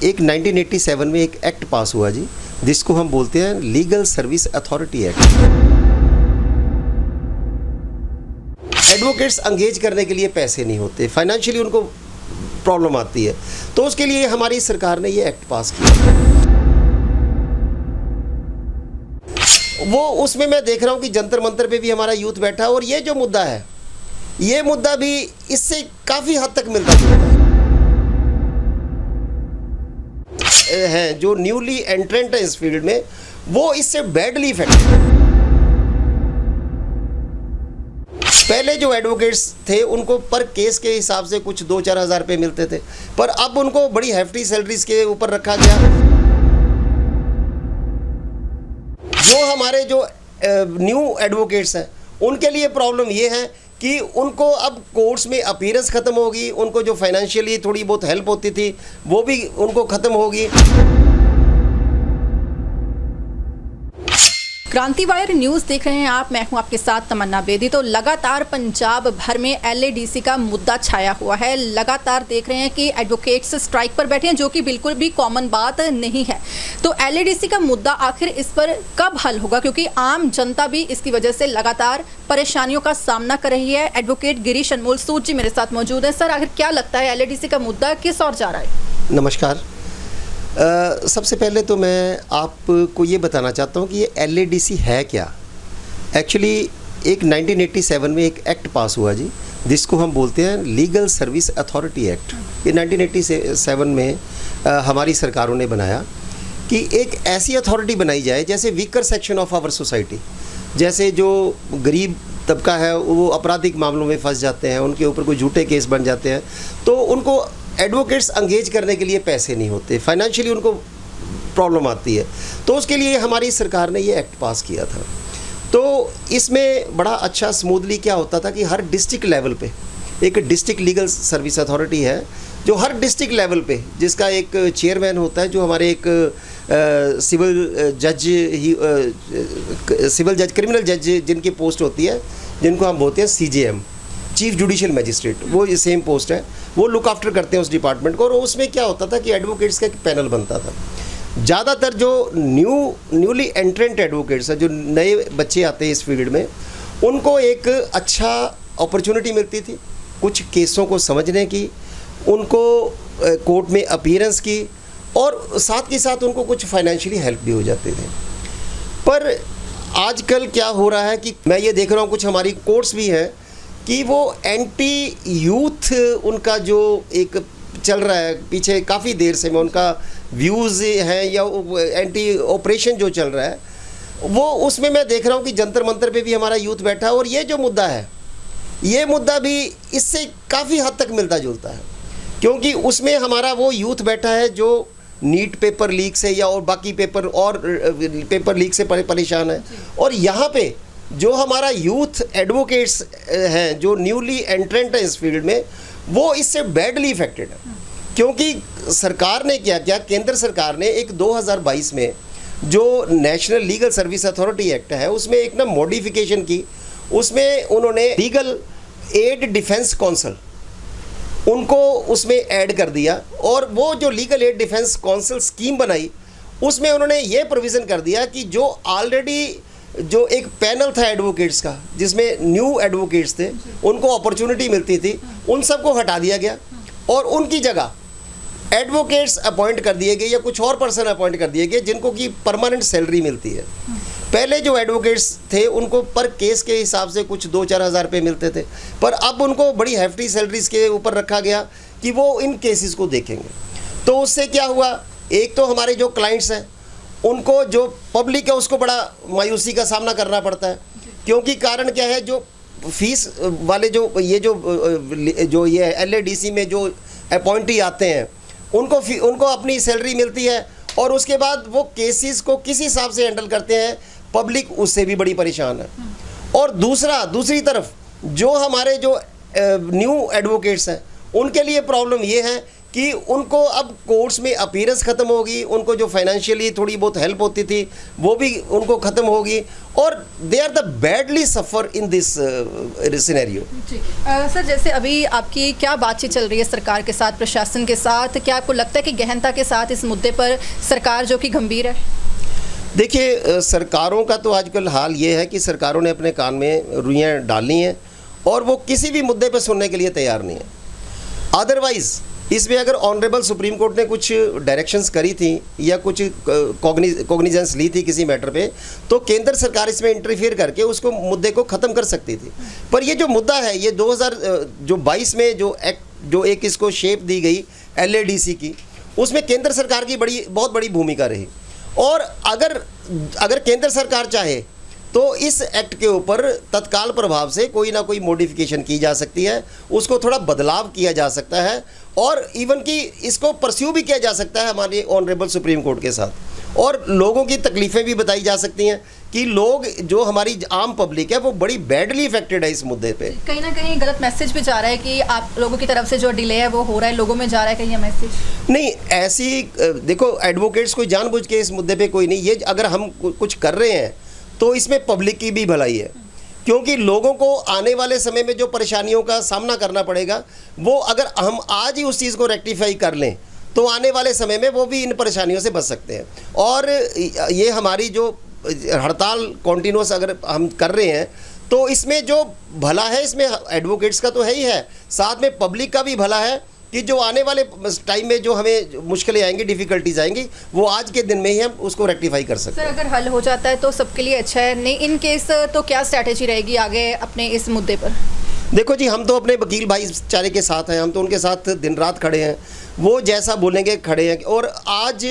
एक 1987 में एक एक्ट पास हुआ जी, जिसको हम बोलते हैं legal service authority act. Advocates engage करने के लिए पैसे नहीं होते, फाइनेंशियली उनको प्रॉब्लम आती है, तो उसके लिए हमारी सरकार ने ये एक्ट पास किया। वो उसमें मैं देख रहा हूँ कि जंतर मंतर पे भी हमारा यूथ बैठा है, और ये जो मुद्दा है, ये मुद्दा भी इससे काफ़ी हद तक मिलता जुलता है। जो न्यूली एंट्रेंट है इस फील्ड में, वो इससे बैडली इफेक्टेड है। पहले जो एडवोकेट्स थे उनको पर केस के हिसाब से कुछ 2-4 हज़ार रुपये मिलते थे, पर अब उनको बड़ी हेफ्टी सैलरीज के ऊपर रखा गया। जो हमारे जो न्यू एडवोकेट्स हैं, उनके लिए प्रॉब्लम ये है कि उनको अब कोर्ट्स में अपीयरेंस ख़त्म होगी, उनको जो फाइनेंशियली थोड़ी बहुत हेल्प होती थी वो भी उनको ख़त्म होगी। क्रांतिवायर न्यूज़ देख रहे हैं आप, मैं हूं आपके साथ तमन्ना बेदी। तो लगातार पंजाब भर में एलएडीसी का मुद्दा छाया हुआ है। लगातार देख रहे हैं कि एडवोकेट्स स्ट्राइक पर बैठे हैं, जो कि बिल्कुल भी कॉमन बात नहीं है। तो एलएडीसी का मुद्दा आखिर इस पर कब हल होगा, क्योंकि आम जनता भी इसकी वजह से लगातार परेशानियों का सामना कर रही है। एडवोकेट गिरीश अनमोल सूद जी मेरे साथ मौजूद है। सर, आखिर क्या लगता है एलएडीसी का मुद्दा किस ओर जा रहा है? नमस्कार। सबसे पहले तो मैं आपको ये बताना चाहता हूँ कि ये एलएडीसी है क्या। एक्चुअली एक 1987 में एक एक्ट पास हुआ जी, जिसको हम बोलते हैं लीगल सर्विस अथॉरिटी एक्ट। ये 1987 में हमारी सरकारों ने बनाया कि एक ऐसी अथॉरिटी बनाई जाए जैसे weaker section of our society, जैसे जो गरीब तबका है वो आपराधिक मामलों में फंस जाते हैं, उनके ऊपर कोई झूठे केस बन जाते हैं, तो उनको एडवोकेट्स एंगेज करने के लिए पैसे नहीं होते, फाइनेंशियली उनको प्रॉब्लम आती है, तो उसके लिए हमारी सरकार ने ये एक्ट पास किया था। तो इसमें बड़ा अच्छा स्मूथली क्या होता था कि हर डिस्ट्रिक्ट लेवल पे एक डिस्ट्रिक्ट लीगल सर्विस अथॉरिटी है, जो हर डिस्ट्रिक्ट लेवल पे जिसका एक चेयरमैन होता है, जो हमारे एक सिविल जज क्रिमिनल जज जिनकी पोस्ट होती है, जिनको हम बोलते हैं सीजेएम, चीफ जुडिशियल मैजिस्ट्रेट, वो ये सेम पोस्ट है, वो लुक आफ्टर करते हैं उस डिपार्टमेंट को। और उसमें क्या होता था कि एडवोकेट्स का एक पैनल बनता था। ज़्यादातर जो न्यूली एंट्रेंट एडवोकेट्स हैं, जो नए बच्चे आते हैं इस फील्ड में, उनको एक अच्छा अपॉर्चुनिटी मिलती थी कुछ केसों को समझने की, उनको कोर्ट में अपीयरेंस की, और साथ के साथ उनको कुछ फाइनेंशियली हेल्प भी हो जाते थे। पर आजकल क्या हो रहा है कि मैं ये देख रहा हूँ कुछ हमारी कोर्ट्स भी हैं कि वो एंटी यूथ उनका जो एक चल रहा है पीछे काफ़ी देर से, मैं उनका व्यूज़ हैं या एंटी ऑपरेशन जो चल रहा है, वो उसमें मैं देख रहा हूँ कि जंतर मंतर पे भी हमारा यूथ बैठा है, और ये जो मुद्दा है, ये मुद्दा भी इससे काफ़ी हद तक मिलता जुलता है, क्योंकि उसमें हमारा वो यूथ बैठा है जो नीट पेपर लीक से या और बाकी पेपर लीक से परेशान है। और यहाँ पे जो हमारा यूथ एडवोकेट्स हैं, जो न्यूली एंट्रेंट है इस फील्ड में, वो इससे बैडली इफेक्टेड है। क्योंकि सरकार ने क्या किया, केंद्र सरकार ने एक 2022 में जो national legal service authority act है, उसमें एक ना मॉडिफिकेशन की, उसमें उन्होंने लीगल एड डिफेंस काउंसिल उनको उसमें ऐड कर दिया, और वो जो legal aid defence council scheme बनाई, उसमें उन्होंने ये प्रोविज़न कर दिया कि जो ऑलरेडी जो एक पैनल था एडवोकेट्स का, जिसमें न्यू एडवोकेट्स थे, उनको अपॉर्चुनिटी मिलती थी, उन सबको हटा दिया गया, और उनकी जगह एडवोकेट्स अपॉइंट कर दिए गए या कुछ और पर्सन अपॉइंट कर दिए गए जिनको कि परमानेंट सैलरी मिलती है। पहले जो एडवोकेट्स थे उनको पर केस के हिसाब से कुछ 2-4 हज़ार रुपये मिलते थे, पर अब उनको बड़ी हेफ्टी सैलरीज के ऊपर रखा गया कि वो इन केसेस को देखेंगे। तो उससे क्या हुआ, एक तो हमारे जो क्लाइंट्स हैं, उनको जो पब्लिक है उसको बड़ा मायूसी का सामना करना पड़ता है, क्योंकि कारण क्या है, जो फीस वाले जो ये एलएडीसी में जो अपॉइंटी आते हैं, उनको अपनी सैलरी मिलती है, और उसके बाद वो केसेस को किस हिसाब से हैंडल करते हैं, पब्लिक उससे भी बड़ी परेशान है। और दूसरी तरफ जो हमारे जो न्यू एडवोकेट्स हैं, उनके लिए प्रॉब्लम ये है कि उनको अब कोर्ट्स में अपीयरेंस ख़त्म होगी, उनको जो फाइनेंशियली थोड़ी बहुत हेल्प होती थी वो भी उनको ख़त्म होगी, और they are the badly suffer in this scenario. जी सर, जैसे अभी आपकी क्या बातचीत चल रही है सरकार के साथ, प्रशासन के साथ? क्या आपको लगता है कि गहनता के साथ इस मुद्दे पर सरकार जो कि गंभीर है? देखिए, सरकारों का तो आजकल हाल ये है कि सरकारों ने अपने कान में रुइयाँ डाली हैं और वो किसी भी मुद्दे पर सुनने के लिए तैयार नहीं है। अदरवाइज़ इसमें अगर ऑनरेबल सुप्रीम कोर्ट ने कुछ डायरेक्शंस करी थी या कुछ कॉग्निजेंस ली थी किसी मैटर पे, तो केंद्र सरकार इसमें इंटरफियर करके उसको मुद्दे को ख़त्म कर सकती थी। पर ये जो मुद्दा है, ये 2022 में जो एक इसको शेप दी गई LADC की, उसमें केंद्र सरकार की बहुत बड़ी भूमिका रही। और अगर केंद्र सरकार चाहे तो इस एक्ट के ऊपर तत्काल प्रभाव से कोई ना कोई मॉडिफिकेशन की जा सकती है, उसको थोड़ा बदलाव किया जा सकता है, और इवन कि इसको परस्यू भी किया जा सकता है हमारे ऑनरेबल सुप्रीम कोर्ट के साथ, और लोगों की तकलीफ़ें भी बताई जा सकती हैं कि लोग, जो हमारी आम पब्लिक है, वो बड़ी बैडली इफेक्टेड है इस मुद्दे पे। कहीं ना कहीं गलत मैसेज भी जा रहा है कि आप लोगों की तरफ से जो डिले है वो हो रहा है, लोगों में जा रहा है कहीं ये मैसेज? नहीं, ऐसी देखो, एडवोकेट्स कोई जानबूझ के इस मुद्दे पे कोई नहीं, ये अगर हम कुछ कर रहे हैं तो इसमें पब्लिक की भी भलाई है, क्योंकि लोगों को आने वाले समय में जो परेशानियों का सामना करना पड़ेगा, वो अगर हम आज ही उस चीज़ को रेक्टिफाई कर लें तो आने वाले समय में वो भी इन परेशानियों से बच सकते हैं। और ये हमारी जो हड़ताल कॉन्टिन्यूस अगर हम कर रहे हैं तो इसमें जो भला है, इसमें एडवोकेट्स का तो है ही है, साथ में पब्लिक का भी भला है कि जो आने वाले टाइम में जो हमें मुश्किलें आएंगी, डिफ़िकल्टीज आएंगी, वो आज के दिन में ही हम उसको रेक्टिफाई कर सकते हैं। सर, अगर हल हो जाता है तो सबके लिए अच्छा है, नहीं इन केस तो क्या स्ट्रैटेजी रहेगी आगे अपने इस मुद्दे पर? देखो जी, हम तो अपने वकील भाईचारे के साथ हैं, हम तो उनके साथ दिन रात खड़े हैं, वो जैसा बोलेंगे खड़े हैं। और आज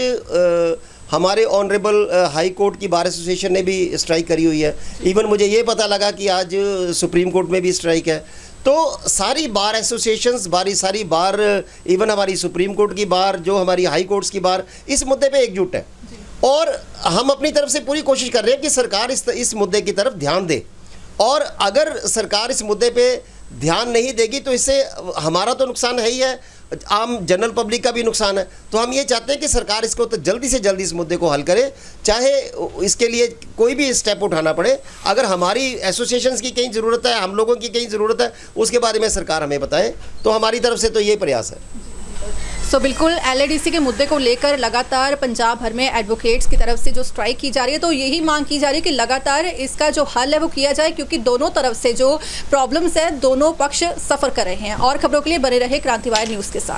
हमारे ऑनरेबल हाई कोर्ट की बार एसोसिएशन ने भी स्ट्राइक करी हुई है। इवन मुझे ये पता लगा कि आज सुप्रीम कोर्ट में भी स्ट्राइक है। तो सारी बार एसोसिएशंस, सारी बार, इवन हमारी सुप्रीम कोर्ट की बार, जो हमारी हाई कोर्ट्स की बार, इस मुद्दे पे एकजुट है, और हम अपनी तरफ से पूरी कोशिश कर रहे हैं कि सरकार इस मुद्दे की तरफ ध्यान दे। और अगर सरकार इस मुद्दे पे ध्यान नहीं देगी तो इससे हमारा तो नुकसान है ही है, आम जनरल पब्लिक का भी नुकसान है। तो हम ये चाहते हैं कि सरकार इसको तो जल्दी से जल्दी इस मुद्दे को हल करे, चाहे इसके लिए कोई भी स्टेप उठाना पड़े। अगर हमारी एसोसिएशंस की कहीं ज़रूरत है, हम लोगों की कहीं ज़रूरत है, उसके बारे में सरकार हमें बताए, तो हमारी तरफ से तो ये प्रयास है। सो बिल्कुल LADC के मुद्दे को लेकर लगातार पंजाब भर में एडवोकेट्स की तरफ से जो स्ट्राइक की जा रही है, तो यही मांग की जा रही है कि लगातार इसका जो हल है वो किया जाए, क्योंकि दोनों तरफ से जो प्रॉब्लम्स है, दोनों पक्ष सफ़र कर रहे हैं। और खबरों के लिए बने रहे क्रांतिवार न्यूज़ के साथ।